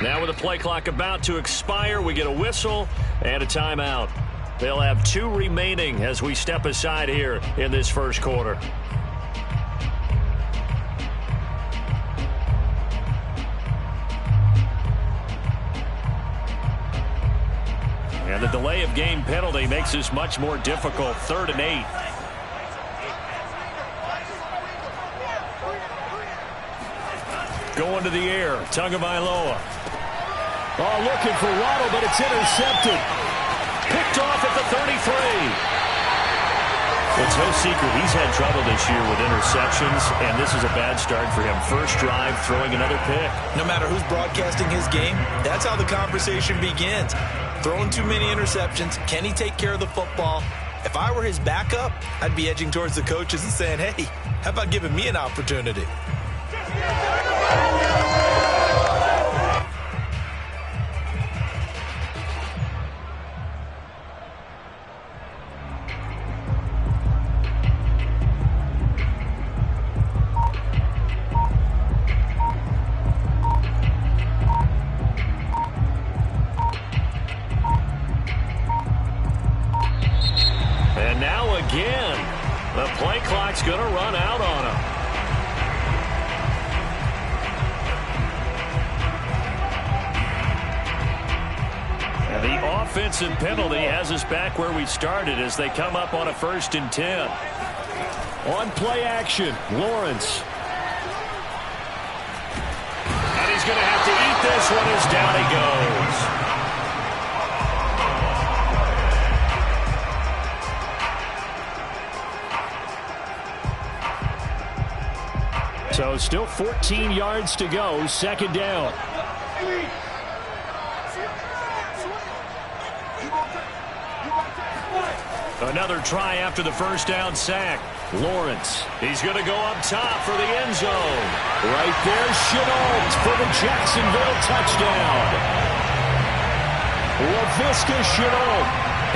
Now with the play clock about to expire, we get a whistle and a timeout. They'll have 2 remaining as we step aside here in this first quarter. And the delay of game penalty makes this much more difficult. 3rd and 8. Going to the air. Tagovailoa. Oh, looking for Waddle, but it's intercepted. Picked off at the 33. It's no secret he's had trouble this year with interceptions, and this is a bad start for him. First drive, throwing another pick. No matter who's broadcasting his game, that's how the conversation begins. Throwing too many interceptions. Can he take care of the football? If I were his backup, I'd be edging towards the coaches and saying, hey, how about giving me an opportunity? And now again, the play clock's going to run out on him. And the offensive penalty has us back where we started as they come up on a 1st and 10. On play action, Lawrence. And he's going to have to eat this one as down he goes. So still 14 yards to go, 2nd down. Another try after the 1st down sack. Lawrence, he's going to go up top for the end zone. Right there, Shenault for the Jacksonville touchdown. Laviska Shenault,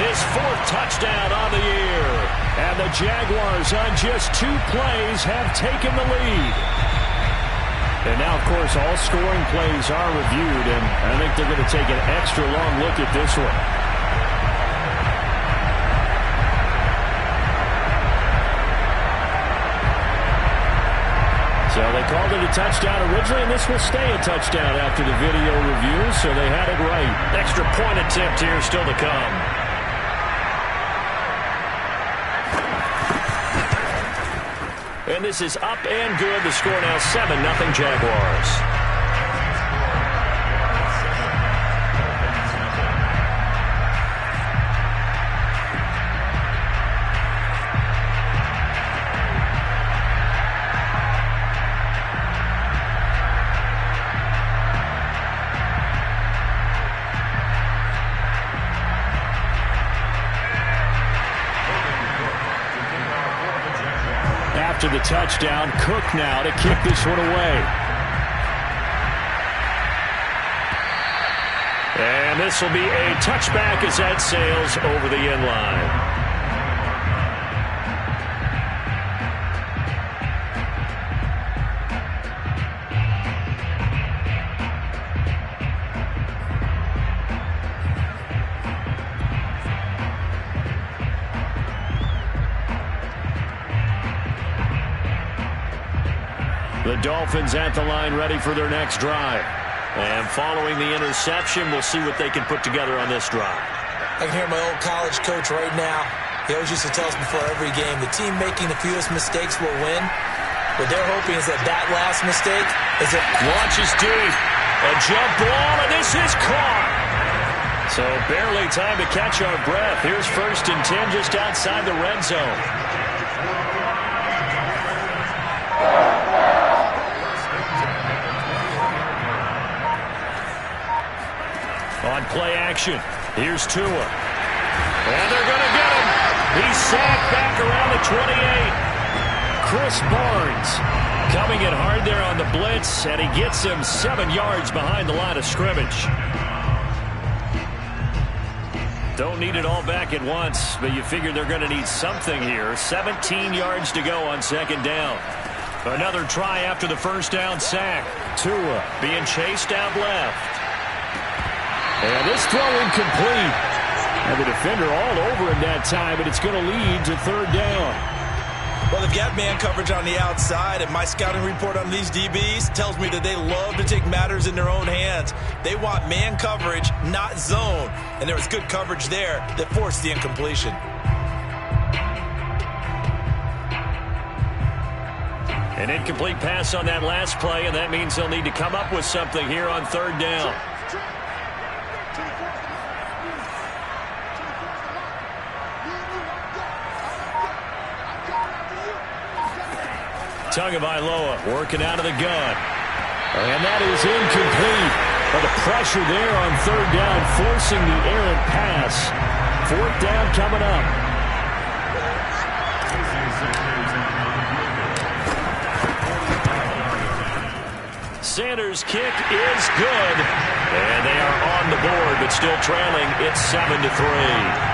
his 4th touchdown on the year. And the Jaguars on just 2 plays have taken the lead. And now, of course, all scoring plays are reviewed, and I think they're going to take an extra long look at this one. So they called it a touchdown originally, and this will stay a touchdown after the video review, so they had it right. Extra point attempt here still to come. And this is up and good. The score now 7-0 Jaguars. After the touchdown, Cook now to kick this one away. And this will be a touchback as that sails over the end line. The Dolphins at the line ready for their next drive. And following the interception, we'll see what they can put together on this drive. I can hear my old college coach right now. He always used to tell us before every game, the team making the fewest mistakes will win. What they're hoping is that last mistake is it launches deep. A jump ball, and this is caught. So barely time to catch our breath. Here's 1st and 10 just outside the red zone. On play action, here's Tua. And they're going to get him. He's sacked back around the 28. Chris Barnes coming in hard there on the blitz, and he gets him 7 yards behind the line of scrimmage. Don't need it all back at once, but you figure they're going to need something here. 17 yards to go on 2nd down. Another try after the 1st down sack. Tua being chased out left. And this throw incomplete. And the defender all over him that time, and it's going to lead to third down. Well, they've got man coverage on the outside, and my scouting report on these DBs tells me that they love to take matters in their own hands. They want man coverage, not zone. And there was good coverage there that forced the incompletion. An incomplete pass on that last play, and that means they'll need to come up with something here on third down. Tagovailoa working out of the gun. And that is incomplete. But the pressure there on third down, forcing the errant pass. Fourth down coming up. Sanders' kick is good. And they are on the board, but still trailing. It's 7-3.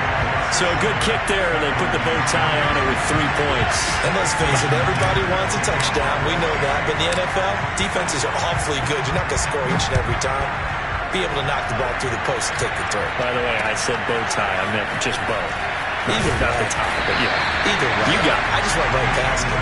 So a good kick there, and they put the bow tie on it with 3 points. And let's face it, everybody wants a touchdown. We know that. But in the NFL, defenses are awfully good. You're not going to score each and every time. Be able to knock the ball through the post and take the turn. By the way, I said bow tie. I meant just bow. Either not way. the tie, but yeah. Either way. You got it. I just went right past it.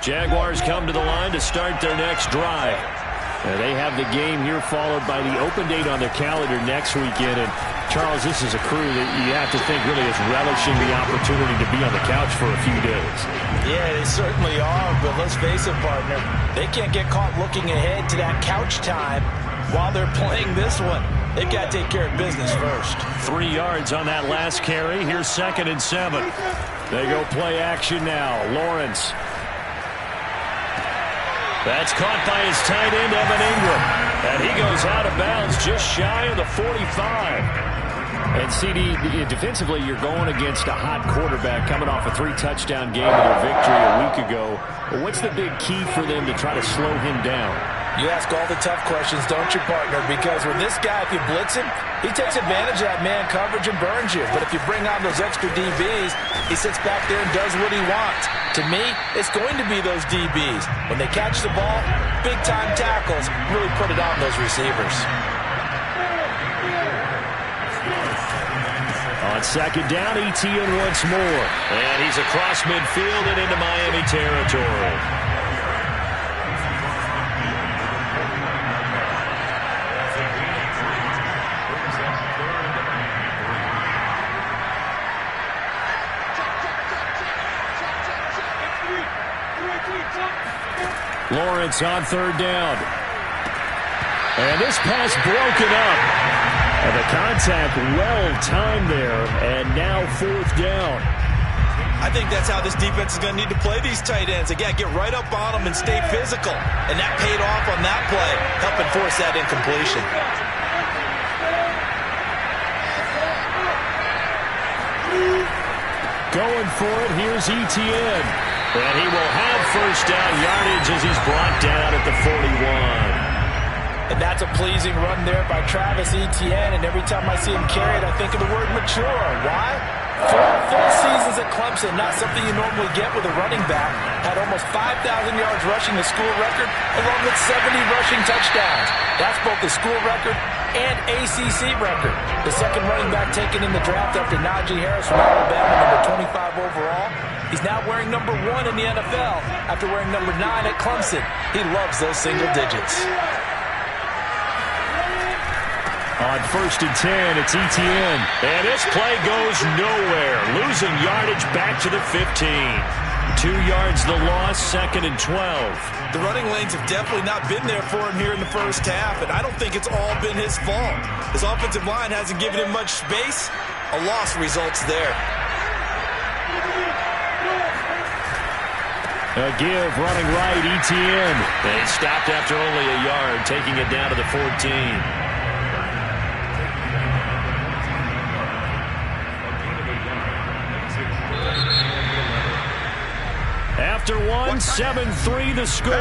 Jaguars come to the line to start their next drive. They have the game here followed by the open date on their calendar next weekend. And Charles, this is a crew that you have to think really is relishing the opportunity to be on the couch for a few days. Yeah, they certainly are, but let's face it, partner. They can't get caught looking ahead to that couch time while they're playing this one. They've got to take care of business first. 3 yards on that last carry. Here's 2nd and 7. They go play action now. Lawrence. That's caught by his tight end, Evan Ingram. And he goes out of bounds just shy of the 45. And CD, defensively, you're going against a hot quarterback coming off a 3-touchdown game with their victory a week ago. But what's the big key for them to try to slow him down? You ask all the tough questions, don't you, partner? Because with this guy, if you blitz him, he takes advantage of that man coverage and burns you. But if you bring on those extra DBs, he sits back there and does what he wants. To me, it's going to be those DBs. When they catch the ball, big-time tackles really put it on those receivers. On 2nd down, Etienne once more. And he's across midfield and into Miami territory. Lawrence on 3rd down. And this pass broken up. And the contact well-timed there. And now 4th down. I think that's how this defense is going to need to play these tight ends. They got to get right up on them and stay physical. And that paid off on that play, helping force that incompletion. Going for it, here's Etienne. And he will have 1st down yardage as he's brought down at the 41. And that's a pleasing run there by Travis Etienne. And every time I see him carry it, I think of the word mature. Why? 4 full seasons at Clemson, not something you normally get with a running back. Had almost 5,000 yards rushing, the school record, along with 70 rushing touchdowns. That's both the school record and ACC record. The second running back taken in the draft after Najee Harris from Alabama, number 25 overall. He's now wearing number 1 in the NFL after wearing number 9 at Clemson. He loves those single digits. On 1st and 10, it's Etienne. And this play goes nowhere. Losing yardage back to the 15. 2 yards the loss, 2nd and 12. The running lanes have definitely not been there for him here in the first half, and I don't think it's all been his fault. His offensive line hasn't given him much space. A loss results there. A give running right, Etienne. They stopped after only a yard, taking it down to the 14. After one, 7-3 the score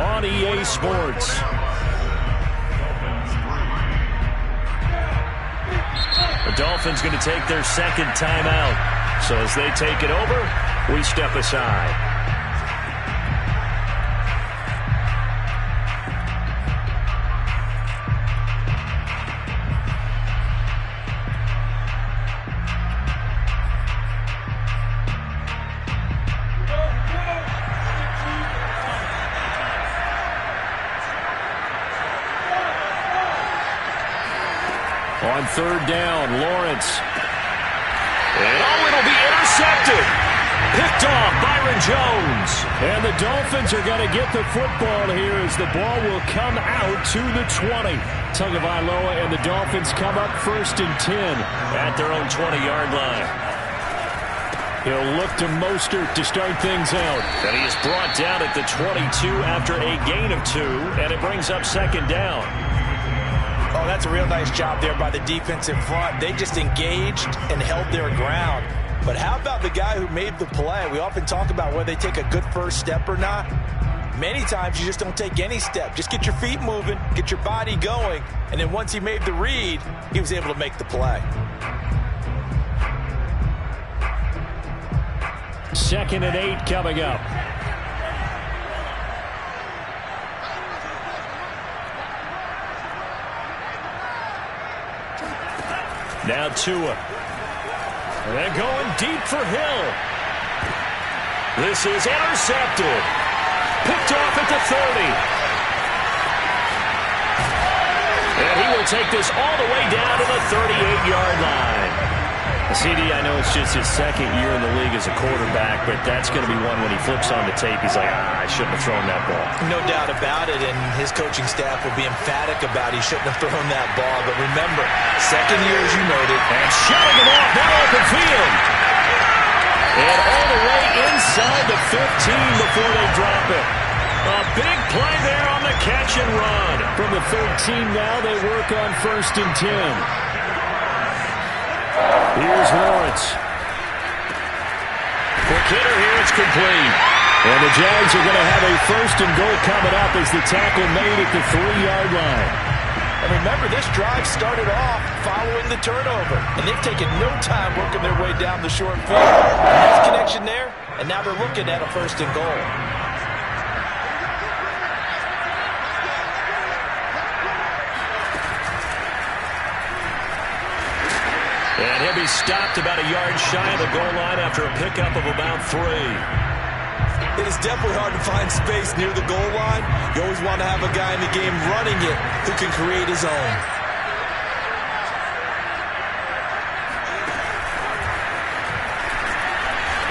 on EA Sports. Dolphins going to take their second timeout. So as they take it over, we step aside. On third down, Lawrence. And it'll be intercepted. Picked off Byron Jones. And the Dolphins are going to get the football here as the ball will come out to the 20. Tagovailoa and the Dolphins come up 1st and 10 at their own 20-yard line. He'll look to Mostert to start things out. And he is brought down at the 22 after a gain of 2, and it brings up 2nd down. Oh, that's a real nice job there by the defensive front. They just engaged and held their ground. But how about the guy who made the play? We often talk about whether they take a good first step or not. Many times you just don't take any step. Just get your feet moving, get your body going, and then once he made the read, he was able to make the play. 2nd and 8 coming up. Now Tua. They're going deep for Hill. This is intercepted. Picked off at the 30. And he will take this all the way down to the 38-yard line. CD, I know it's just his 2nd year in the league as a quarterback, but that's going to be one when he flips on the tape. He's like, I shouldn't have thrown that ball. No doubt about it, and his coaching staff will be emphatic about he shouldn't have thrown that ball. But remember, 2nd year, as you noted. And shutting him off that open field. And all the way inside the 15 before they drop it. A big play there on the catch and run. From the 13 now, they work on 1st and 10. Here's Lawrence. Quick hitter here, it's complete. And the Jags are going to have a 1st and goal coming up as the tackle made at the 3-yard line. And remember, this drive started off following the turnover. And they've taken no time working their way down the short field. Nice connection there, and now they're looking at a 1st and goal. And he'll be stopped about a yard shy of the goal line after a pickup of about 3. It is definitely hard to find space near the goal line. You always want to have a guy in the game running it who can create his own.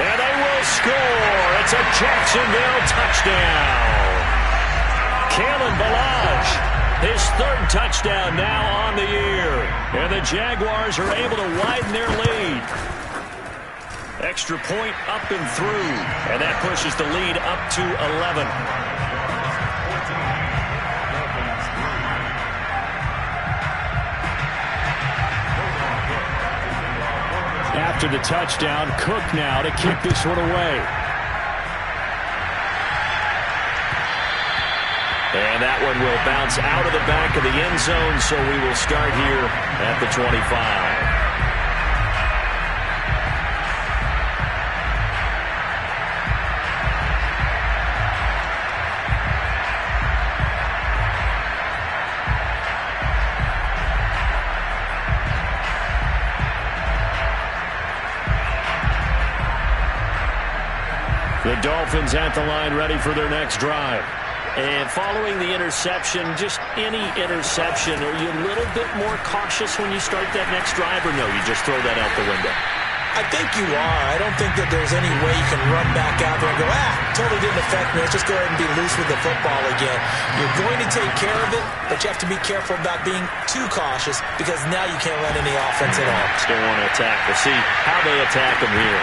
And they will score. It's a Jacksonville touchdown. Kalen Ballage. His 3rd touchdown now on the year. And the Jaguars are able to widen their lead. Extra point up and through. And that pushes the lead up to 11. After the touchdown, Cook now to kick this one away. And that one will bounce out of the back of the end zone, so we will start here at the 25. The Dolphins at the line, ready for their next drive. And following the interception, just any interception, are you a little bit more cautious when you start that next drive, or no, you just throw that out the window? I think you are. I don't think that there's any way you can run back out there and go, totally didn't affect me. Let's just go ahead and be loose with the football again. You're going to take care of it, but you have to be careful about being too cautious because now you can't run any offense at all. Still want to attack. We'll see how they attack them here.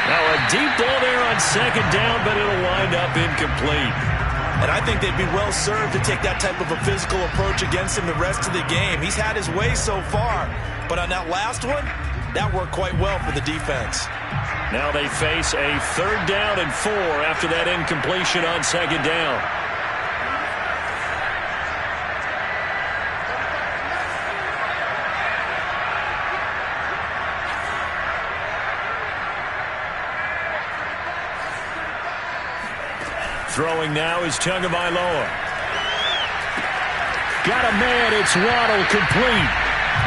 Now a deep ball there on 2nd down, but it'll wind up incomplete. And I think they'd be well served to take that type of a physical approach against him the rest of the game. He's had his way so far, but on that last one, that worked quite well for the defense. Now they face a 3rd down and 4 after that incompletion on 2nd down. Throwing now is Tagovailoa. Got a man, it's Waddle, complete.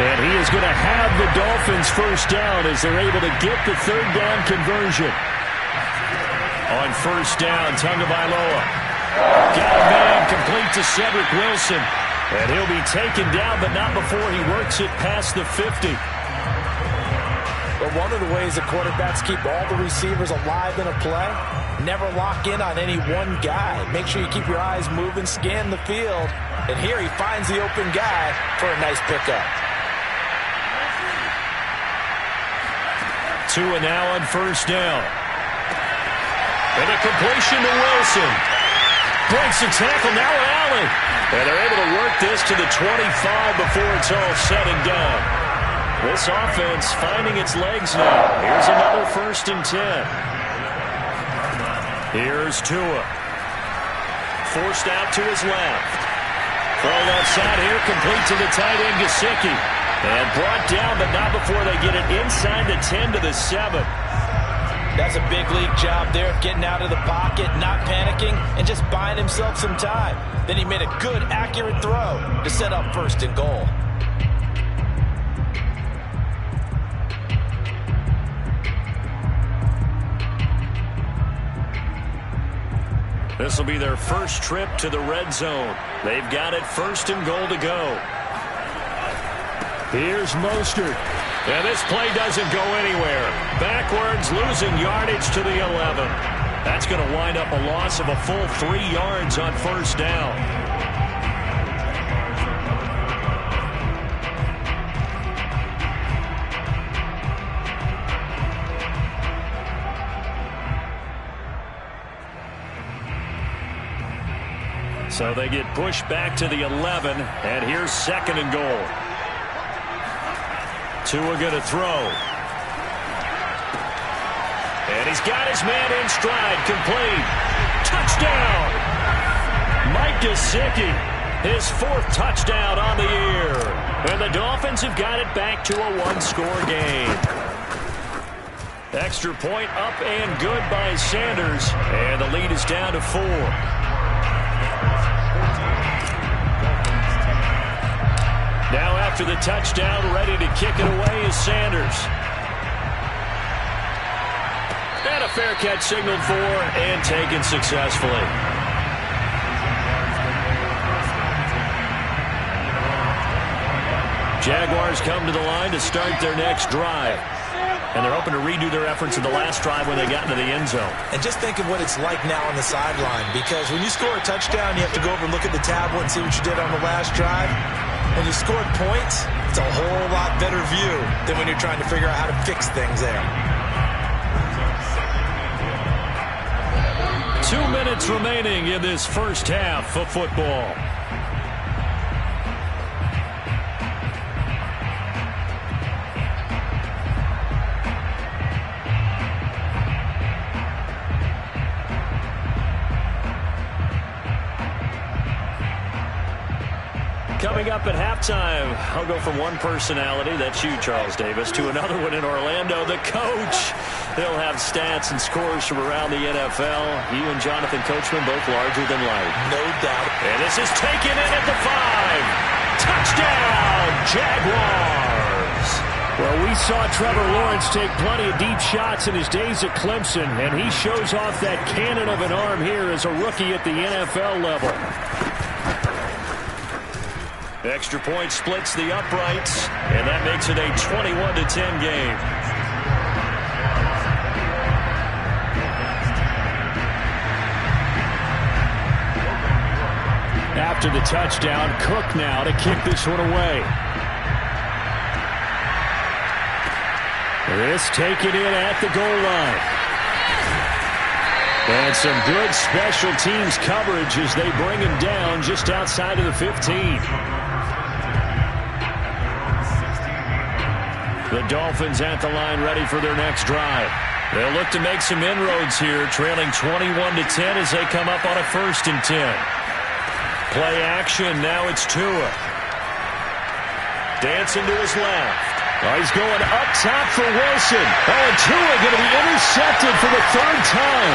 And he is going to have the Dolphins first down as they're able to get the third down conversion. On first down, Tagovailoa. Got a man, complete to Cedric Wilson. And he'll be taken down, but not before he works it past the 50. But one of the ways that quarterbacks keep all the receivers alive in a play, never lock in on any one guy. Make sure you keep your eyes moving, scan the field. And here he finds the open guy for a nice pickup. Tua now on first down. And a completion to Wilson. Breaks the tackle, now Allen. And they're able to work this to the 25 before it's all said and done. This offense finding its legs now. Here's another 1st and 10. Here's Tua. Forced out to his left. Throw outside here, complete to the tight end, Gesicki. And brought down, but not before they get it inside the 10 to the 7. That's a big league job there of getting out of the pocket, not panicking, and just buying himself some time. Then he made a good, accurate throw to set up 1st and goal. This will be their first trip to the red zone. They've got it 1st and goal to go. Here's Mostert. And this play doesn't go anywhere. Backwards, losing yardage to the 11. That's going to wind up a loss of a full 3 yards on first down. So they get pushed back to the 11, and here's 2nd and goal. Tua going to throw. And he's got his man in stride, complete. Touchdown! Mike Gesicki, his 4th touchdown on the year. And the Dolphins have got it back to a 1-score game. Extra point up and good by Sanders, and the lead is down to 4. Now after the touchdown, ready to kick it away is Sanders. And a fair catch signaled for and taken successfully. Jaguars come to the line to start their next drive. And they're hoping to redo their efforts in the last drive when they got into the end zone. And just think of what it's like now on the sideline, because when you score a touchdown, you have to go over and look at the tablet and see what you did on the last drive. When you scored points, it's a whole lot better view than when you're trying to figure out how to fix things there. 2 minutes remaining in this first half of football. Coming up at halftime, I'll go from one personality, that's you, Charles Davis, to another one in Orlando, the coach. He'll have stats and scores from around the NFL. You and Jonathan Coachman both larger than life. No doubt. And this is taken in at the 5. Touchdown, Jaguars! Well, we saw Trevor Lawrence take plenty of deep shots in his days at Clemson, and he shows off that cannon of an arm here as a rookie at the NFL level. Extra point splits the uprights, and that makes it a 21-10 game. After the touchdown, Cook now to kick this one away. This taken in at the goal line. And some good special teams coverage as they bring him down just outside of the 15. The Dolphins at the line ready for their next drive. They'll look to make some inroads here, trailing 21-10 as they come up on a 1st and 10. Play action, now it's Tua. Dancing to his left. Oh, he's going up top for Wilson. Oh, and Tua going to be intercepted for the 3rd time.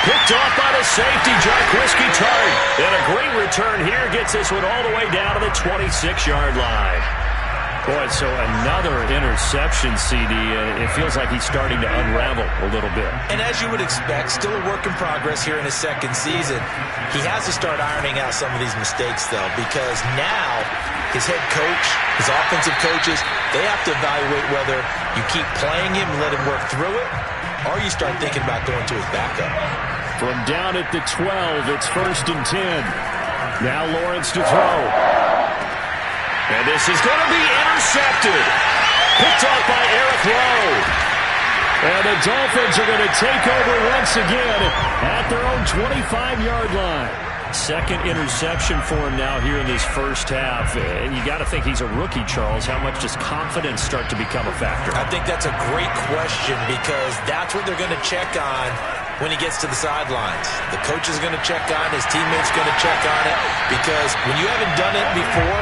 Picked off by the safety, Jarquiski Tart. And a great return here gets this one all the way down to the 26-yard line. Boy, so another interception, CD. It feels like he's starting to unravel a little bit. And as you would expect, still a work in progress here in his second season. He has to start ironing out some of these mistakes, though, because now his head coach, his offensive coaches, they have to evaluate whether you keep playing him and let him work through it, or you start thinking about going to his backup. From down at the 12, it's 1st and 10. Now Lawrence to throw. And this is going to be intercepted. Picked off by Eric Rowe. And the Dolphins are going to take over once again at their own 25-yard line. Second interception for him now here in this first half. And you got to think he's a rookie, Charles. How much does confidence start to become a factor? I think that's a great question because that's what they're going to check on when he gets to the sidelines. The coach is going to check on, his teammates going to check on it, because when you haven't done it before,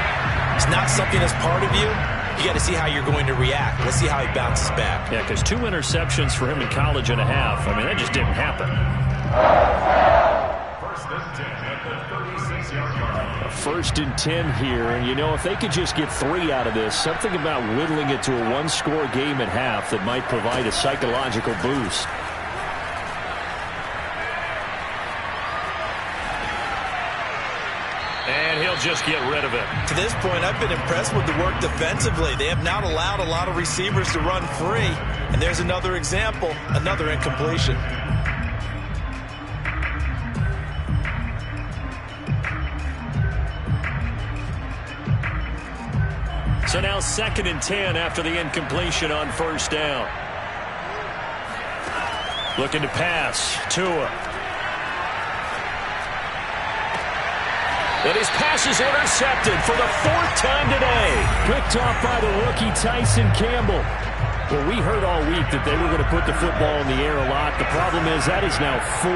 it's not something that's part of you. You got to see how you're going to react. Let's see how he bounces back. Yeah, because 2 interceptions for him in college and a half. I mean, that just didn't happen. First and 10 here, and you know, if they could just get 3 out of this, something about whittling it to a 1-score game at half that might provide a psychological boost. And he'll just get rid of it. To this point, I've been impressed with the work defensively. They have not allowed a lot of receivers to run free. And there's another example, another incompletion. So now 2nd and 10 after the incompletion on 1st down. Looking to pass. Tua. And his pass is intercepted for the 4th time today. Picked off by the rookie Tyson Campbell. Well, we heard all week that they were going to put the football in the air a lot. The problem is that is now 4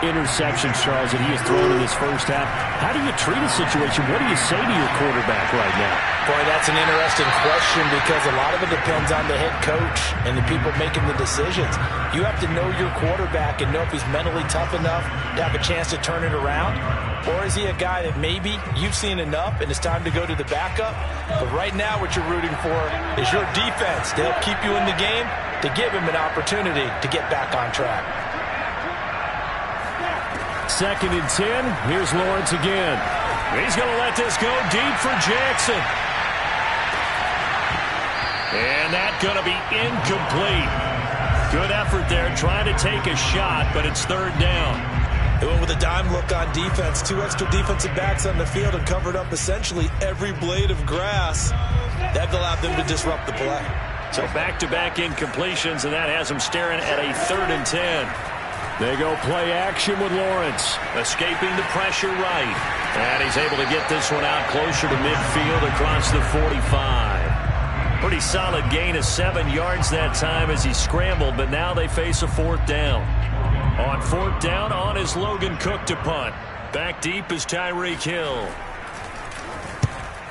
interceptions, Charles, that he has thrown in this first half. How do you treat a situation? What do you say to your quarterback right now? Boy, that's an interesting question because a lot of it depends on the head coach and the people making the decisions. You have to know your quarterback and know if he's mentally tough enough to have a chance to turn it around. Or is he a guy that maybe you've seen enough and it's time to go to the backup? But right now what you're rooting for is your defense to help keep you in the game, to give him an opportunity to get back on track. 2nd and 10. Here's Lawrence again. He's going to let this go deep for Jackson. And that's going to be incomplete. Good effort there trying to take a shot, but it's 3rd down. They went with a dime look on defense. 2 extra defensive backs on the field and covered up essentially every blade of grass. That allowed them to disrupt the play. So back-to-back incompletions, and that has them staring at a 3rd and 10. They go play action with Lawrence, escaping the pressure right. And he's able to get this one out closer to midfield across the 45. Pretty solid gain of 7 yards that time as he scrambled, but now they face a 4th down. On 4th down, on is Logan Cook to punt. Back deep is Tyreek Hill.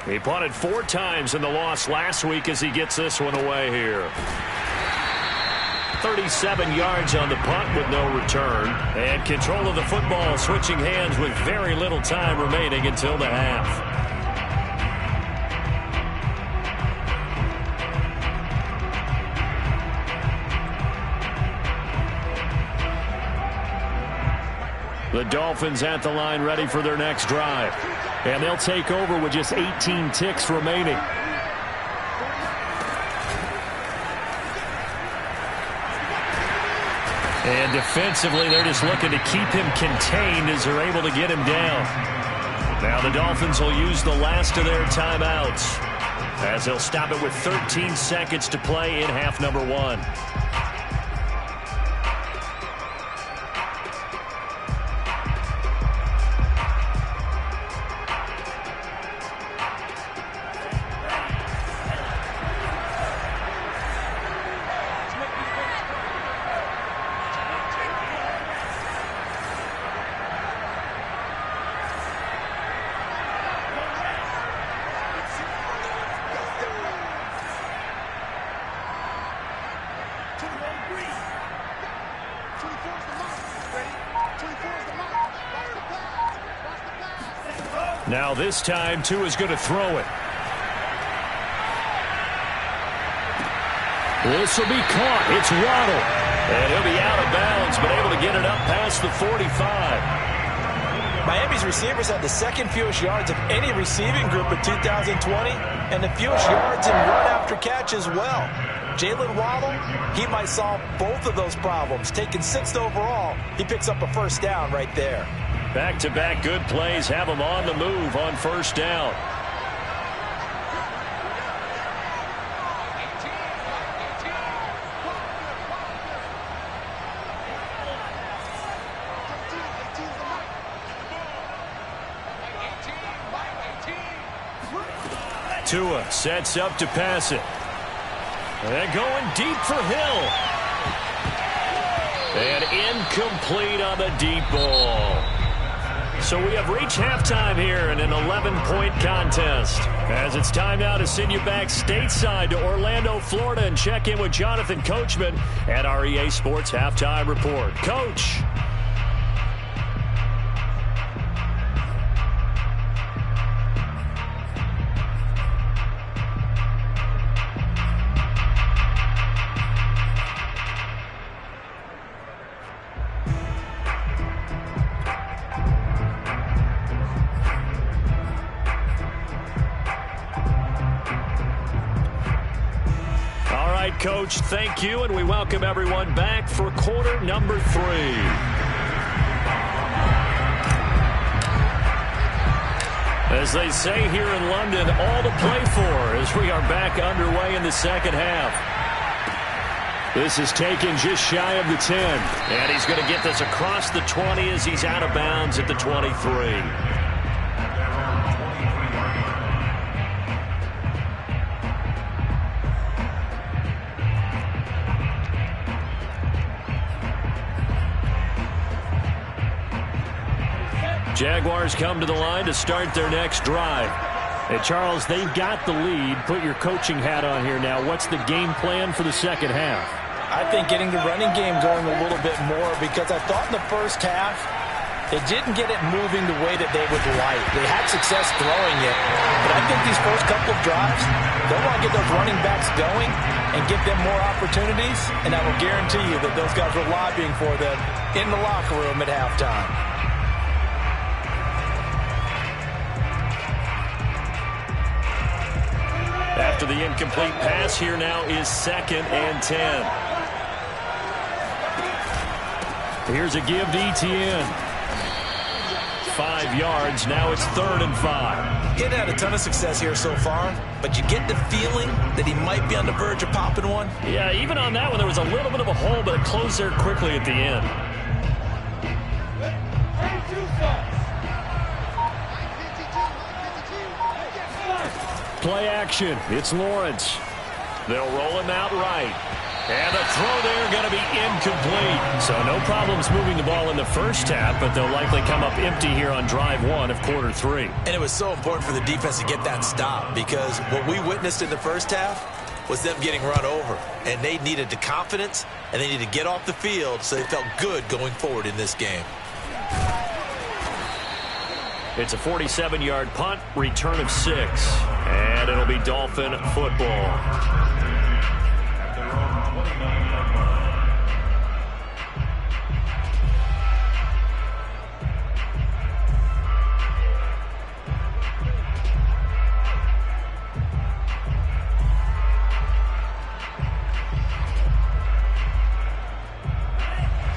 He punted 4 times in the loss last week as he gets this one away here. 37 yards on the punt with no return. And control of the football switching hands with very little time remaining until the half. The Dolphins at the line ready for their next drive. And they'll take over with just 18 ticks remaining. And defensively, they're just looking to keep him contained as they're able to get him down. Now the Dolphins will use the last of their timeouts as they'll stop it with 13 seconds to play in half number 1. Now this time, Tua's going to throw it. This will be caught. It's Waddle. And he'll be out of bounds, but able to get it up past the 45. Miami's receivers had the second fewest yards of any receiving group in 2020, and the fewest yards in run after catch as well. Jalen Waddle, he might solve both of those problems. Taking 6th overall, he picks up a first down right there. Back-to-back good plays have him on the move on first down. Tua sets up to pass it. And going deep for Hill. And incomplete on the deep ball. So we have reached halftime here in an 11-point contest. As it's time now to send you back stateside to Orlando, Florida, and check in with Jonathan Coachman at our EA Sports Halftime Report. Coach. Coach, thank you, and we welcome everyone back for quarter number 3. As they say here in London, all to play for as we are back underway in the second half. This is taken just shy of the 10. And he's going to get this across the 20 as he's out of bounds at the 23. Jaguars come to the line to start their next drive. And Charles, they've got the lead. Put your coaching hat on here now. What's the game plan for the second half? I think getting the running game going a little bit more, because I thought in the first half they didn't get it moving the way that they would like. They had success throwing it, but I think these first couple of drives, they want to get those running backs going and give them more opportunities, and I will guarantee you that those guys were lobbying for them in the locker room at halftime. After the incomplete pass, here now is 2nd and 10. Here's a give to Etienne. 5 yards. Now it's 3rd and 5. He hadn't had a ton of success here so far, but you get the feeling that he might be on the verge of popping one. Yeah, even on that one, there was a little bit of a hole, but it closed there quickly at the end. Play action. It's Lawrence. They'll roll him out right. And the throw there going to be incomplete. So no problems moving the ball in the first half, but they'll likely come up empty here on drive 1 of quarter 3. And it was so important for the defense to get that stop, because what we witnessed in the first half was them getting run over. And they needed the confidence, and they needed to get off the field so they felt good going forward in this game. It's a 47-yard punt, return of 6. And it'll be Dolphin football.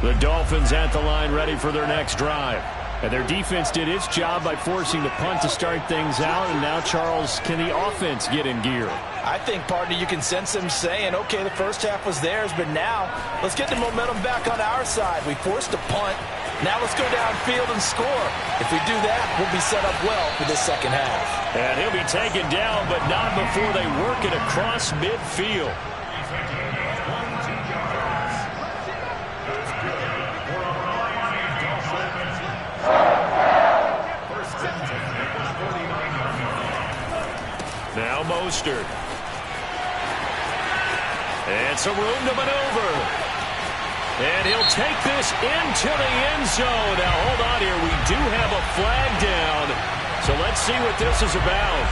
The Dolphins at the line, ready for their next drive. And their defense did its job by forcing the punt to start things out. And now, Charles, can the offense get in gear? I think, partner, you can sense them saying, okay, the first half was theirs, but now let's get the momentum back on our side. We forced a punt. Now let's go downfield and score. If we do that, we'll be set up well for this second half. And he'll be taken down, but not before they work it across midfield. Now Mostert. And some room to maneuver. And he'll take this into the end zone. Now, hold on here. We do have a flag down. So let's see what this is about.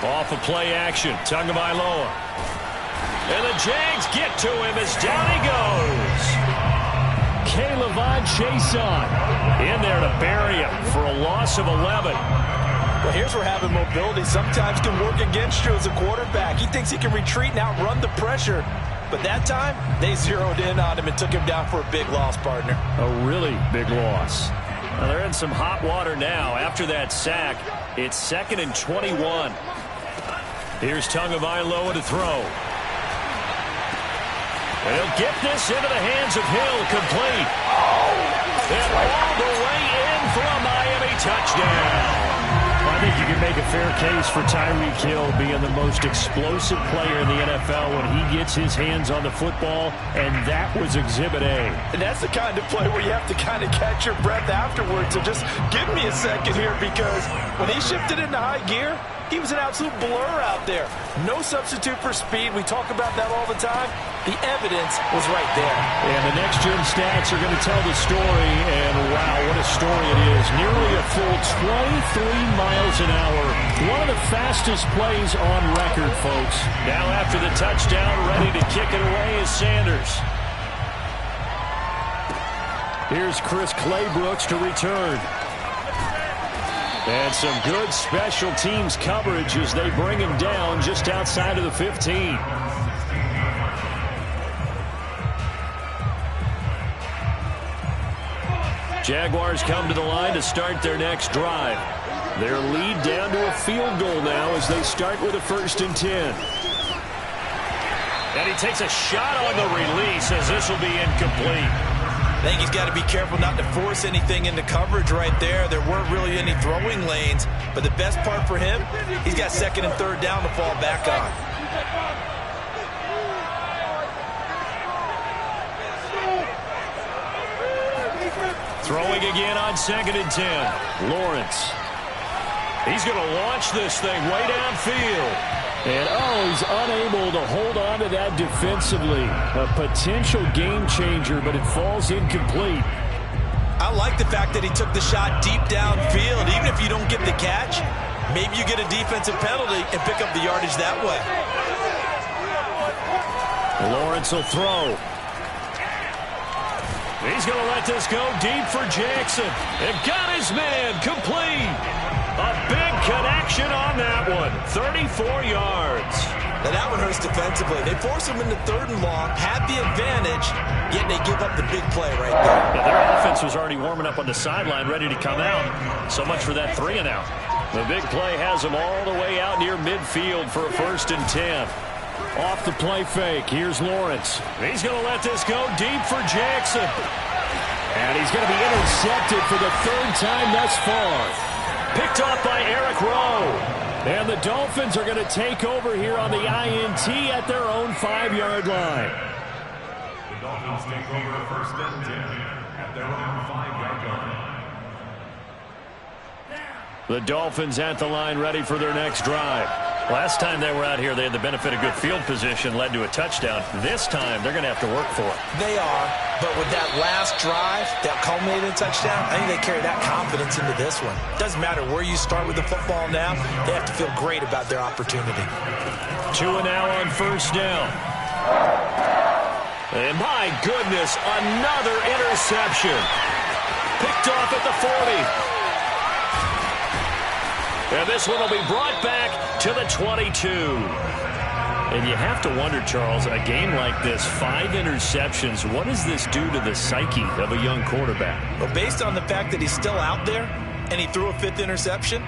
Off of play action, Tagovailoa. And the Jags get to him as down he goes. K'Lavon Chaisson in there to bury him for a loss of 11. Well, here's where having mobility sometimes can work against you as a quarterback. He thinks he can retreat and outrun the pressure. But that time, they zeroed in on him and took him down for a big loss, partner. A really big loss. Well, they're in some hot water now. After that sack, it's 2nd and 21. Here's Tagovailoa to throw. And he'll get this into the hands of Hill, complete. And all the way in for a Miami touchdown. I think you can make a fair case for Tyreek Hill being the most explosive player in the NFL when he gets his hands on the football, and that was Exhibit A. And that's the kind of play where you have to kind of catch your breath afterwards. So just give me a second here, because when he shifted into high gear, he was an absolute blur out there. No substitute for speed. We talk about that all the time. The evidence was right there. And the next-gen stats are going to tell the story, and wow, what a story it is. Nearly a full 23 miles an hour. One of the fastest plays on record, folks. Now after the touchdown, ready to kick it away is Sanders. Here's Chris Claybrooks to return. And some good special teams coverage as they bring him down just outside of the 15. Jaguars come to the line to start their next drive. Their lead down to a field goal now as they start with a 1st and 10. And he takes a shot on the release as this will be incomplete. I think he's got to be careful not to force anything into coverage right there. There weren't really any throwing lanes, but the best part for him, he's got 2nd and 3rd down to fall back on. Throwing again on 2nd and 10. Lawrence. He's going to launch this thing way downfield. And, he's unable to hold on to that defensively. A potential game changer, but it falls incomplete. I like the fact that he took the shot deep downfield. Even if you don't get the catch, maybe you get a defensive penalty and pick up the yardage that way. Lawrence will throw. He's going to let this go deep for Jackson. And got his man complete. A big connection on that one. 34 yards. Now that one hurts defensively. They force him into 3rd and long, have the advantage, yet they give up the big play right there. Yeah, their offense was already warming up on the sideline, ready to come out. So much for that 3 and out. The big play has them all the way out near midfield for a 1st and 10. Off the play fake, here's Lawrence. He's going to let this go deep for Jackson. And he's going to be intercepted for the 3rd time thus far. Picked off by Eric Rowe. And the Dolphins are going to take over here on the INT at their own 5-yard line. The Dolphins take over 1st and 10 at their own 5-yard line. The Dolphins at the line ready for their next drive. Last time they were out here, they had the benefit of good field position, led to a touchdown. This time, they're going to have to work for it. They are, but with that last drive, that culminated touchdown, I think they carry that confidence into this one. Doesn't matter where you start with the football now, they have to feel great about their opportunity. 2 and now on 1st down. And my goodness, another interception. Picked off at the 40. And this one will be brought back to the 22. And you have to wonder, Charles, a game like this, 5 interceptions, what does this do to the psyche of a young quarterback? Well, based on the fact that he's still out there and he threw a 5th interception,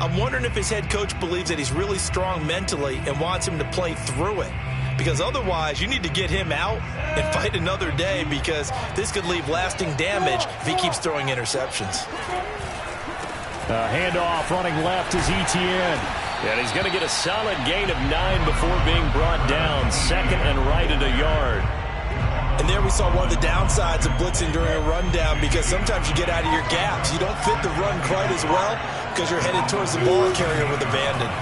I'm wondering if his head coach believes that he's really strong mentally and wants him to play through it. Because otherwise, you need to get him out and fight another day, because this could leave lasting damage if he keeps throwing interceptions. Handoff running left is Etienne. And he's going to get a solid gain of 9 before being brought down. 2nd and right at a yard. And there we saw one of the downsides of blitzing during a rundown, because sometimes you get out of your gaps. You don't fit the run quite as well because you're headed towards the ball carrier with abandon.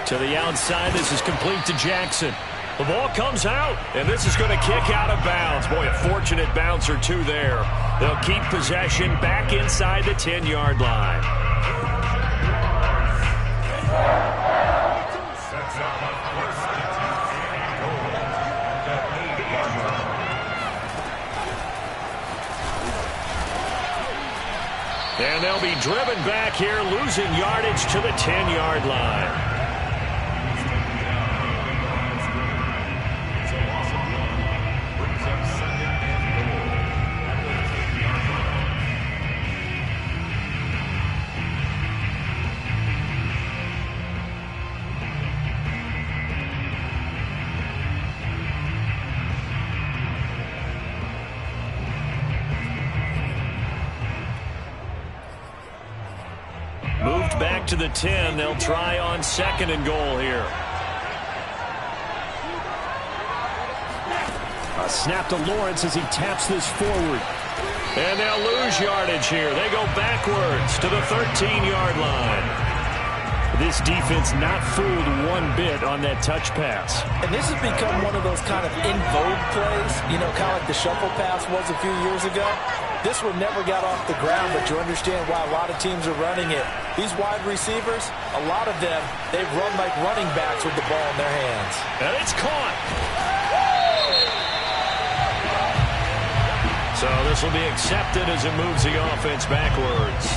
To the outside, this is complete to Jackson. The ball comes out, and this is going to kick out of bounds. Boy, a fortunate bounce or two there. They'll keep possession back inside the 10-yard line. And they'll be driven back here, losing yardage to the 10-yard line. Moved back to the 10. They'll try on 2nd and goal here. A snap to Lawrence as he taps this forward. And they'll lose yardage here. They go backwards to the 13-yard line. This defense not fooled one bit on that touch pass. And this has become one of those kind of in vogue plays, you know, kind of like the shuffle pass was a few years ago. This one never got off the ground, but you understand why a lot of teams are running it. These wide receivers, a lot of them, they've run like running backs with the ball in their hands. And it's caught. So this will be accepted as it moves the offense backwards.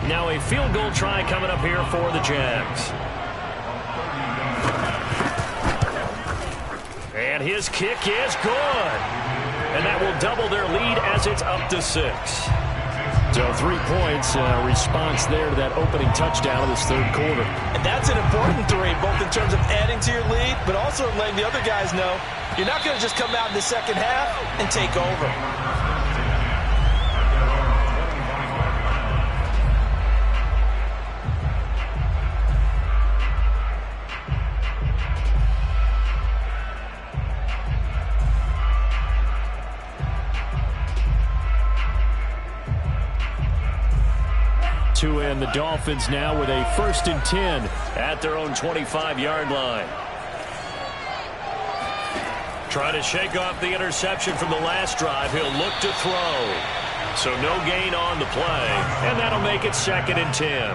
Now a field goal try coming up here for the Jags. And his kick is good. And that will double their lead as it's up to 6. So 3 points, response there to that opening touchdown of this third quarter. And that's an important 3, both in terms of adding to your lead, but also letting the other guys know you're not going to just come out in the second half and take over. To end the Dolphins now with a 1st and 10 at their own 25-yard line. Trying to shake off the interception from the last drive. He'll look to throw. So no gain on the play, and that'll make it 2nd and 10.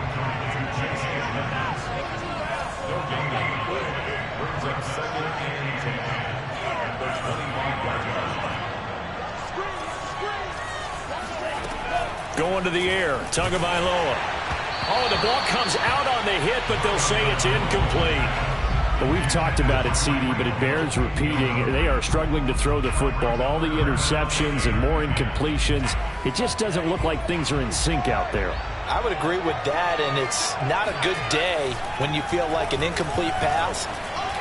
Going to the air, Tagovailoa. Oh, the ball comes out on the hit, but they'll say it's incomplete. Well, we've talked about it, CD, but it bears repeating. They are struggling to throw the football. All the interceptions and more incompletions. It just doesn't look like things are in sync out there. I would agree with that, and it's not a good day when you feel like an incomplete pass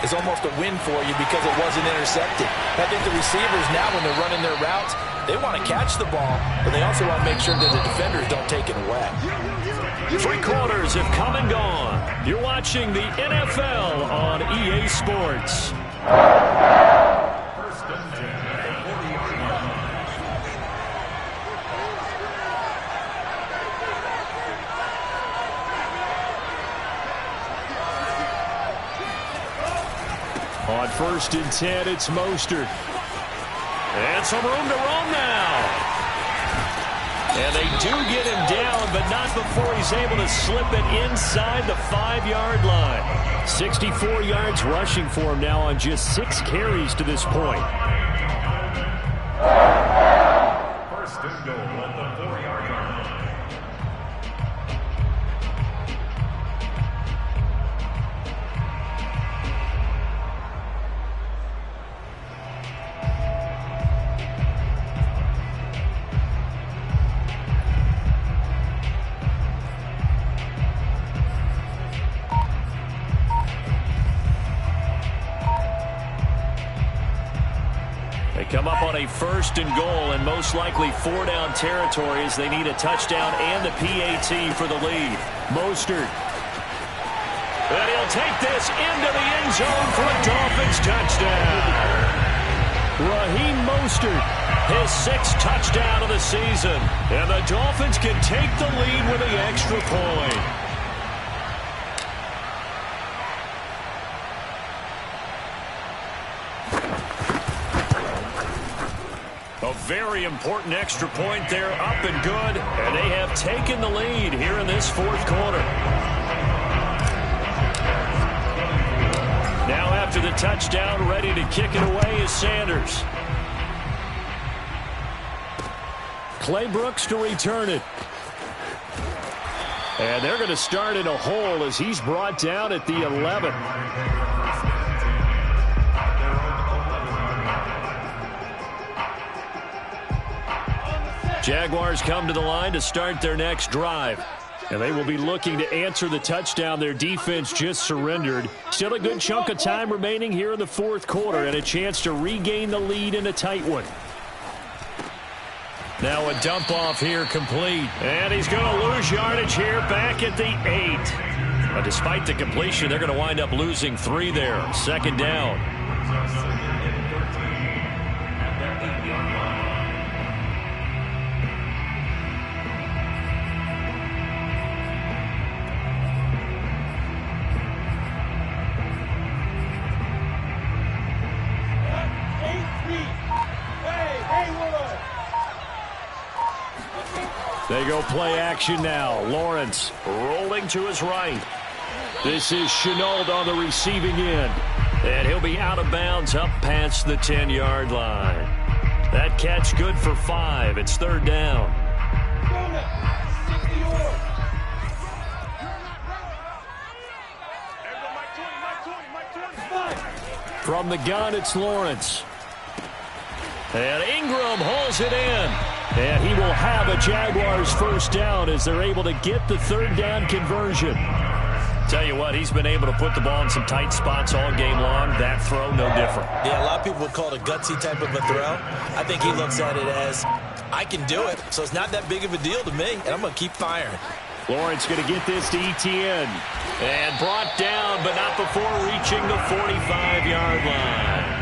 is almost a win for you because it wasn't intercepted. I think the receivers now, when they're running their routes, they want to catch the ball, but they also want to make sure that the defenders don't take it away. 3 quarters have come and gone. You're watching the NFL on EA Sports. On 1st and 10, it's Mostert. And some room to roam now. And they do get him down, but not before he's able to slip it inside the 5-yard line. 64 yards rushing for him now on just 6 carries to this point. 1st and goal at the 4-yard line. Come up on a 1st and goal, and most likely 4-down territory as they need a touchdown and the PAT for the lead. Mostert. And he'll take this into the end zone for a Dolphins touchdown. Raheem Mostert. His 6th touchdown of the season. And the Dolphins can take the lead with the extra point. A very important extra point there, up and good, and they have taken the lead here in this fourth quarter. Now after the touchdown, ready to kick it away is Sanders. Clay Brooks to return it. And they're going to start in a hole as he's brought down at the 11. Jaguars come to the line to start their next drive. And they will be looking to answer the touchdown their defense just surrendered. Still a good chunk of time remaining here in the fourth quarter and a chance to regain the lead in a tight one. Now a dump off here complete. And he's going to lose yardage here back at the 8. But despite the completion, they're going to wind up losing 3 there. Second down. They go play action now. Lawrence rolling to his right. This is Chenault on the receiving end. And he'll be out of bounds up past the 10-yard line. That catch good for 5. It's third down. From the gun, it's Lawrence. And Ingram hauls it in. And he will have a Jaguars first down as they're able to get the third down conversion. Tell you what, he's been able to put the ball in some tight spots all game long. That throw, no different. Yeah, a lot of people would call it a gutsy type of a throw. I think he looks at it as, I can do it, so it's not that big of a deal to me, and I'm going to keep firing. Lawrence going to get this to Etienne. And brought down, but not before reaching the 45-yard line.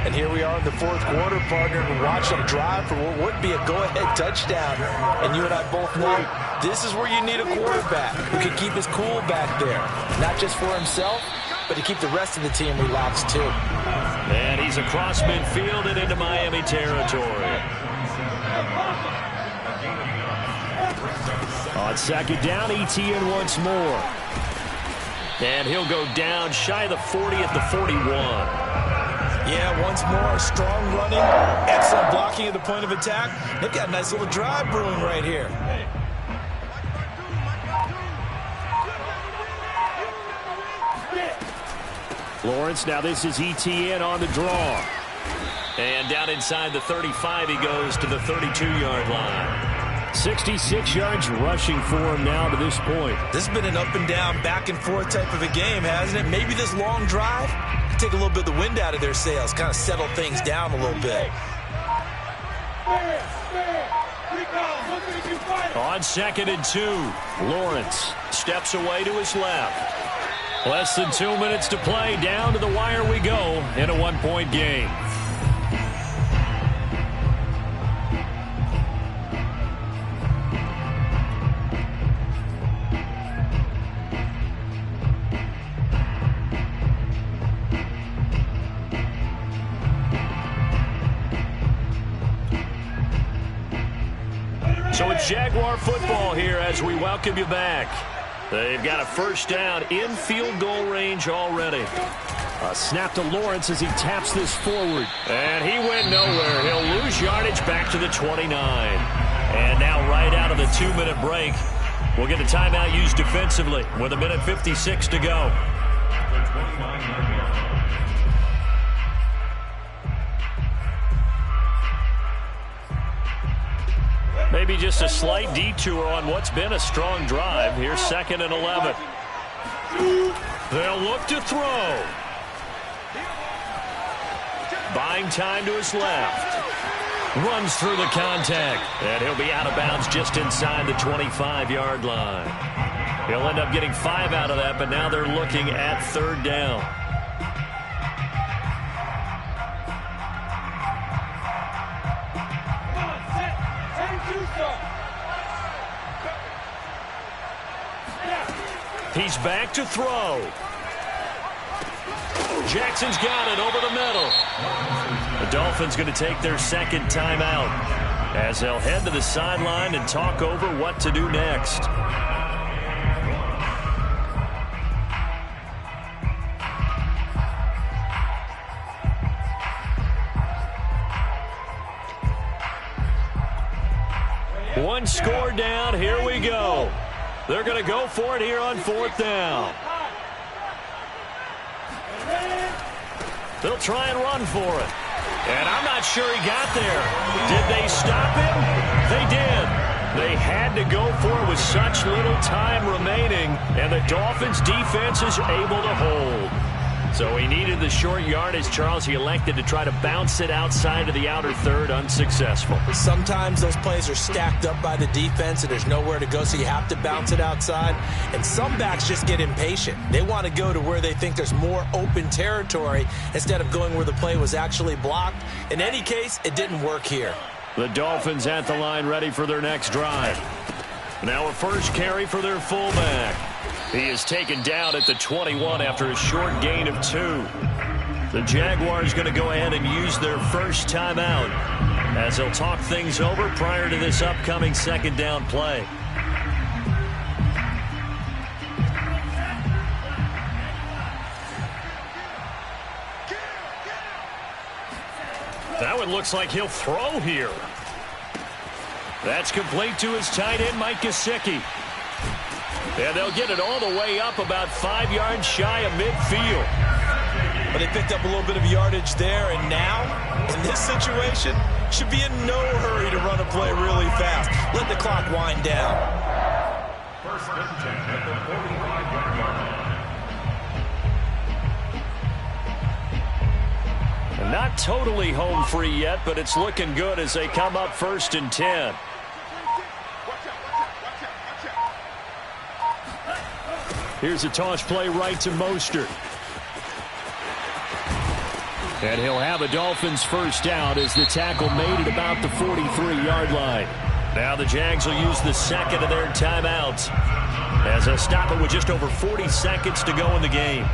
And here we are in the fourth quarter, partner, and watch them drive for what would be a go-ahead touchdown. And you and I both know this is where you need a quarterback who can keep his cool back there. Not just for himself, but to keep the rest of the team relaxed too. And he's across midfield and into Miami territory. On second down, Etienne once more. And he'll go down shy of the 40 at the 41. Yeah, once more, strong running, excellent blocking at the point of attack. They've got a nice little drive brewing right here. Lawrence, now this is Etienne on the draw. And down inside the 35, he goes to the 32-yard line. 66 yards rushing for him now to this point. This has been an up and down, back and forth type of a game, hasn't it? Maybe this long drive can take a little bit of the wind out of their sails, kind of settle things down a little bit. On 2nd and 2, Lawrence steps away to his left. Less than 2 minutes to play. Down to the wire we go in a one-point game. So it's Jaguar football here as we welcome you back. They've got a first down in field goal range already. A snap to Lawrence as he taps this forward. And he went nowhere. He'll lose yardage back to the 29. And now right out of the 2-minute break, we'll get a timeout used defensively with 1:56 to go. Maybe just a slight detour on what's been a strong drive. Here's 2nd and 11. They'll look to throw. Buying time to his left. Runs through the contact. And he'll be out of bounds just inside the 25-yard line. He'll end up getting 5 out of that, but now they're looking at third down. He's back to throw. Jackson's got it over the middle. The Dolphins going to take their second timeout as they'll head to the sideline and talk over what to do next. One score down. Here we go. They're going to go for it here on 4th down. They'll try and run for it. And I'm not sure he got there. Did they stop him? They did. They had to go for it with such little time remaining, and the Dolphins' defense is able to hold. So he needed the short yardage, Charles. He elected to try to bounce it outside of the outer third, unsuccessful. Sometimes those plays are stacked up by the defense and there's nowhere to go, so you have to bounce it outside. And some backs just get impatient. They want to go to where they think there's more open territory instead of going where the play was actually blocked. In any case, it didn't work here. The Dolphins at the line ready for their next drive. Now a first carry for their fullback. He is taken down at the 21 after a short gain of 2. The Jaguars going to go ahead and use their first timeout as they'll talk things over prior to this upcoming second down play. That one looks like he'll throw here. That's complete to his tight end, Mike Gesicki. And they'll get it all the way up about 5 yards shy of midfield. But they picked up a little bit of yardage there, and now, in this situation, should be in no hurry to run a play really fast. Let the clock wind down. First and 10 at the 45-yard line. And not totally home free yet, but it's looking good as they come up 1st and 10. Here's a toss play right to Mostert. And he'll have a Dolphins first down as the tackle made at about the 43-yard line. Now the Jags will use the second of their timeouts as they'll stop it with just over 40 seconds to go in the game.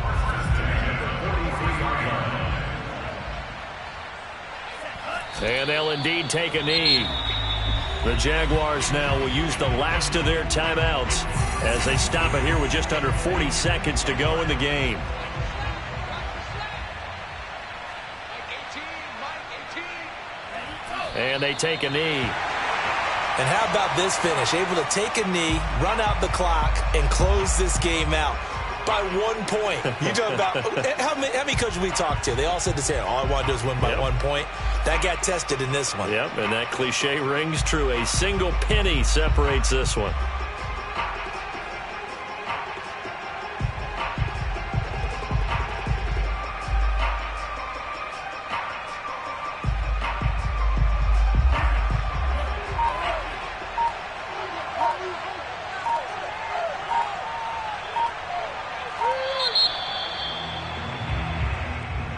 And they'll indeed take a knee. The Jaguars now will use the last of their timeouts as they stop it here with just under 40 seconds to go in the game. And they take a knee. And how about this finish? Able to take a knee, run out the clock, and close this game out by 1 point. You talk about how many coaches we talked to? They all said the same. All I want to do is win by 1 point. That got tested in this one. Yep, and that cliche rings true. A single penny separates this one.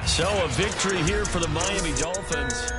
So a victory here for the Miami Dolphins.